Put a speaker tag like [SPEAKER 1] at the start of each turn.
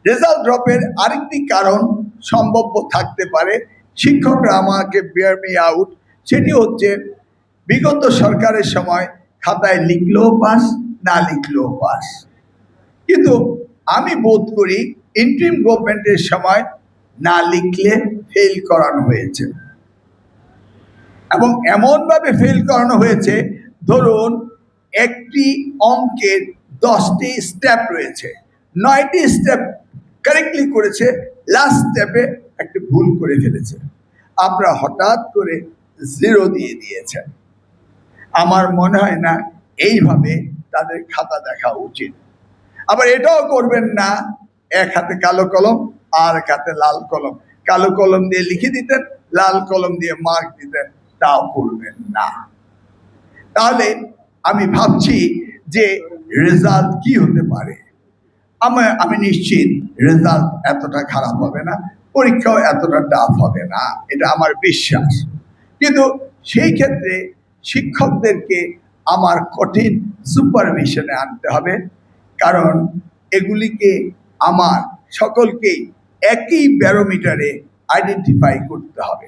[SPEAKER 1] Result ড্রপের আরেকটি কারণ সম্ভাব্য থাকতে পারে, শিক্ষকরা আমাকে বেয়ার মি আউট, সেটি হচ্ছে বিগত সরকারের সময় খাতায় লিখলেও পাস, না লিখলেও পাস। কিন্তু আমি বোধ করি ইন্টারিম গভর্নমেন্টের সময় না লিখলে ফেল করানো হয়েছে, এবং এমনভাবে ফেল করানো হয়েছে, ধরুন একটি অঙ্কের 10টি স্টেপ রয়েছে, 9টি স্টেপ কারেক্টলি করেছে, লাস্ট স্টেপে একটি ভুল করে ফেলেছে, আপনারা হঠাৎ করে 0 দিয়ে দিয়েছেন। আমার মনে হয় না এইভাবে তাদের খাতা দেখা উচিত। আবার এটাও করবেন না, এক হাতে কালো কলম আর এক হাতে লাল কলম, কালো কলম দিয়ে লিখে দিতেন, লাল কলম দিয়ে মার্ক দিতেন, তাও করবেন না। তাহলে আমি ভাবছি যে রেজাল্ট কি হতে পারে। আমি নিশ্চিত রেজাল্ট এতটা খারাপ হবে না, পরীক্ষাও এতটা টাফ হবে না, এটা আমার বিশ্বাস। কিন্তু সেই ক্ষেত্রে শিক্ষকদেরকে আমার কঠিন সুপারভিশনে আনতে হবে, কারণ এগুলিকে আমার সকলকেই একই ব্যারোমিটারে আইডেন্টিফাই করতে হবে।